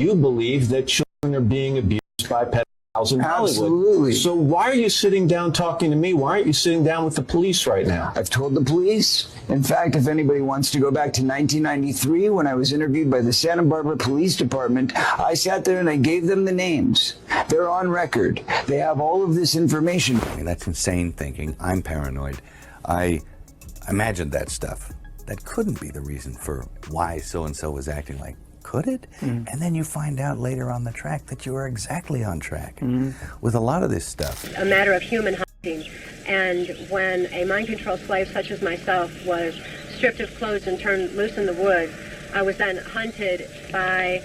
You believe that children are being abused by pedophiles in Hollywood. Absolutely. So why are you sitting down talking to me? Why aren't you sitting down with the police right now? I've told the police. In fact, if anybody wants to go back to 1993 when I was interviewed by the Santa Barbara Police Department, I sat there and I gave them the names. They're on record. They have all of this information. I mean, that's insane thinking. I'm paranoid. I imagined that stuff. That couldn't be the reason for why so-and-so was acting like. Could it? And then you find out later on the track that you were exactly on track with a lot of this stuff. A matter of human hunting. And when a mind control slave such as myself was stripped of clothes and turned loose in the woods, I was then hunted by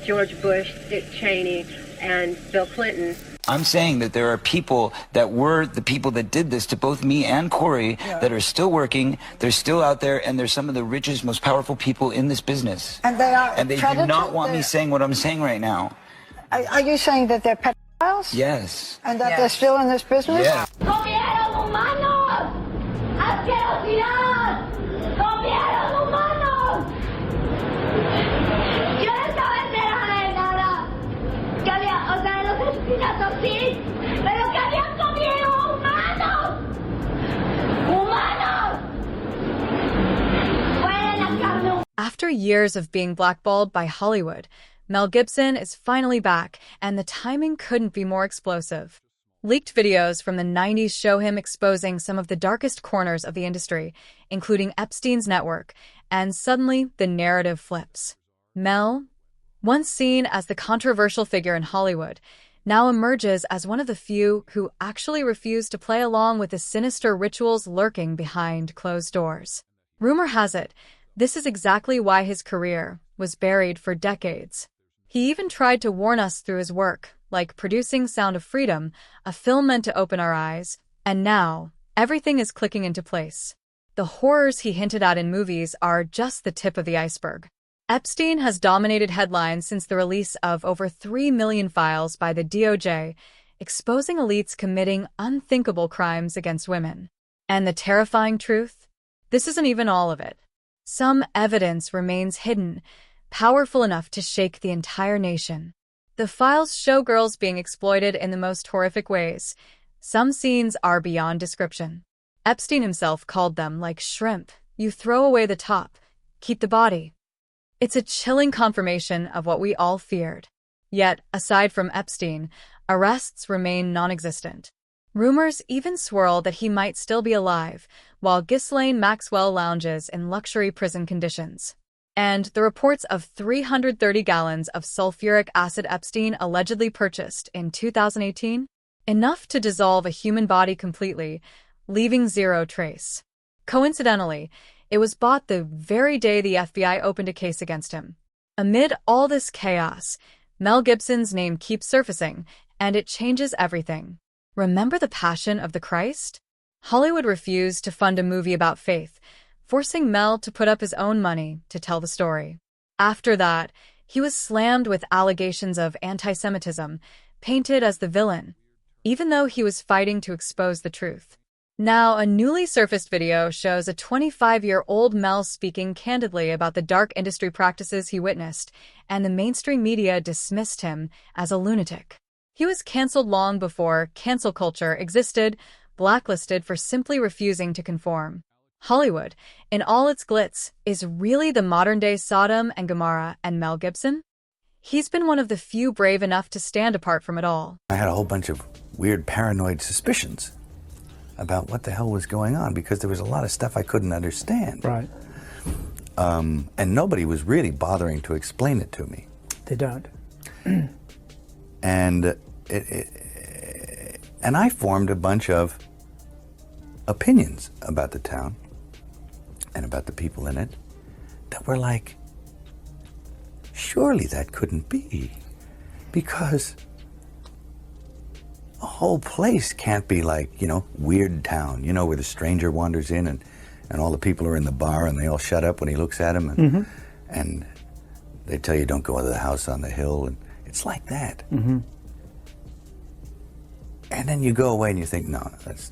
George Bush, Dick Cheney, and Bill Clinton. I'm saying that there are people that were the people that did this to both me and Corey that are still working, they're still out there, and they're some of the richest, most powerful people in this business. And they are. And they do not want me saying what I'm saying right now. Are you saying that they're pedophiles? Yes. And that they're still in this business? Yeah. ¡Comieron humanos! ¡Asquerosidad! ¡Comieron humanos! Yo no estaba enterada de nada. Que había, o sea, los asesinatos sí, pero que habían comido humanos. ¡Humanos! Fuera la carne. After years of being blackballed by Hollywood, Mel Gibson is finally back, and the timing couldn't be more explosive. Leaked videos from the 90s show him exposing some of the darkest corners of the industry, including Epstein's network, and suddenly the narrative flips. Mel, once seen as the controversial figure in Hollywood, now emerges as one of the few who actually refuse to play along with the sinister rituals lurking behind closed doors. Rumor has it, this is exactly why his career was buried for decades. He even tried to warn us through his work, like producing Sound of Freedom, a film meant to open our eyes, and now everything is clicking into place. The horrors he hinted at in movies are just the tip of the iceberg. Epstein has dominated headlines since the release of over 3 million files by the DOJ, exposing elites committing unthinkable crimes against women. And the terrifying truth? This isn't even all of it. Some evidence remains hidden, powerful enough to shake the entire nation. The files show girls being exploited in the most horrific ways. Some scenes are beyond description. Epstein himself called them like shrimp. You throw away the top, keep the body. It's a chilling confirmation of what we all feared. Yet, aside from Epstein, arrests remain non-existent. Rumors even swirl that he might still be alive, while Ghislaine Maxwell lounges in luxury prison conditions. And the reports of 330 gallons of sulfuric acid Epstein allegedly purchased in 2018? Enough to dissolve a human body completely, leaving zero trace. Coincidentally, it was bought the very day the FBI opened a case against him. Amid all this chaos, Mel Gibson's name keeps surfacing, and it changes everything. Remember the Passion of the Christ? Hollywood refused to fund a movie about faith, forcing Mel to put up his own money to tell the story. After that, he was slammed with allegations of anti-Semitism, painted as the villain, even though he was fighting to expose the truth. Now, a newly surfaced video shows a 25-year-old Mel speaking candidly about the dark industry practices he witnessed, and the mainstream media dismissed him as a lunatic. He was canceled long before cancel culture existed, blacklisted for simply refusing to conform. Hollywood, in all its glitz, is really the modern-day Sodom and Gomorrah, and Mel Gibson? He's been one of the few brave enough to stand apart from it all. I had a whole bunch of weird paranoid suspicions about what the hell was going on because there was a lot of stuff I couldn't understand. Right. And nobody was really bothering to explain it to me. They don't. And and I formed a bunch of opinions about the town and about the people in it that were like, surely that couldn't be, because a whole place can't be like, Weird Town, where the stranger wanders in and all the people are in the bar and they all shut up when he looks at them and they tell you don't go to the house on the hill, and it's like that. And then you go away and you think, no,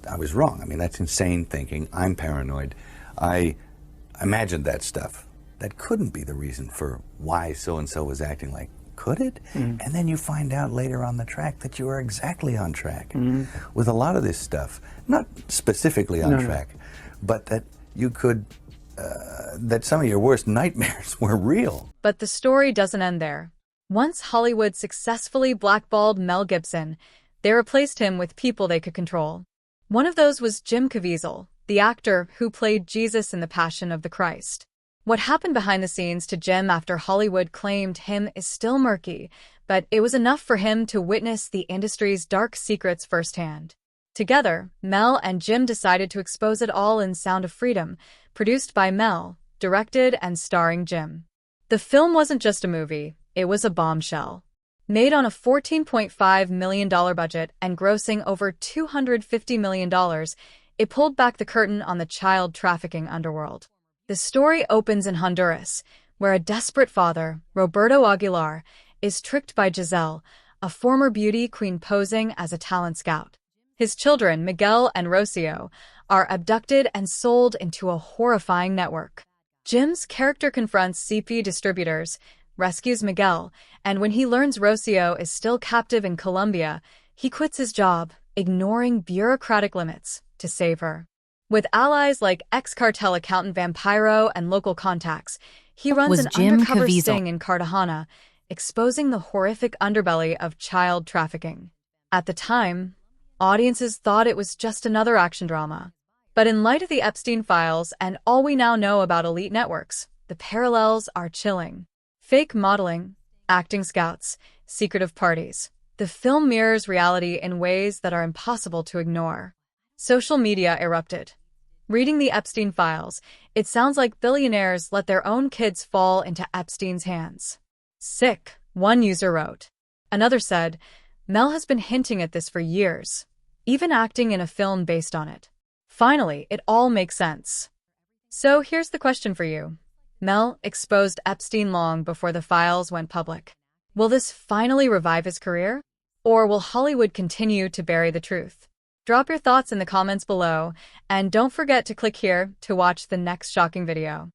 I was wrong. I mean, that's insane thinking. I'm paranoid. I imagined that stuff. That couldn't be the reason for why so-and-so was acting like. could it? And then you find out later on the track that you are exactly on track with a lot of this stuff. Not specifically on track, but that you could, that some of your worst nightmares were real. But the story doesn't end there. Once Hollywood successfully blackballed Mel Gibson, they replaced him with people they could control. One of those was Jim Caviezel, the actor who played Jesus in The Passion of the Christ. What happened behind the scenes to Jim after Hollywood claimed him is still murky, but it was enough for him to witness the industry's dark secrets firsthand. Together, Mel and Jim decided to expose it all in Sound of Freedom, produced by Mel, directed and starring Jim. The film wasn't just a movie, it was a bombshell. Made on a $14.5 million budget and grossing over $250 million, it pulled back the curtain on the child trafficking underworld. The story opens in Honduras, where a desperate father, Roberto Aguilar, is tricked by Giselle, a former beauty queen posing as a talent scout. His children, Miguel and Rocio, are abducted and sold into a horrifying network. Jim's character confronts CP distributors, rescues Miguel, and when he learns Rocio is still captive in Colombia, he quits his job, ignoring bureaucratic limits, to save her. With allies like ex-cartel accountant Vampiro and local contacts, he runs an undercover sting in Cartagena, exposing the horrific underbelly of child trafficking. At the time, audiences thought it was just another action drama. But in light of the Epstein files and all we now know about elite networks, the parallels are chilling. Fake modeling, acting scouts, secretive parties. The film mirrors reality in ways that are impossible to ignore. Social media erupted. Reading the Epstein files, it sounds like billionaires let their own kids fall into Epstein's hands. Sick, one user wrote. Another said, Mel has been hinting at this for years, even acting in a film based on it. Finally, it all makes sense. So here's the question for you. Mel exposed Epstein long before the files went public. Will this finally revive his career? Or will Hollywood continue to bury the truth? Drop your thoughts in the comments below, and don't forget to click here to watch the next shocking video.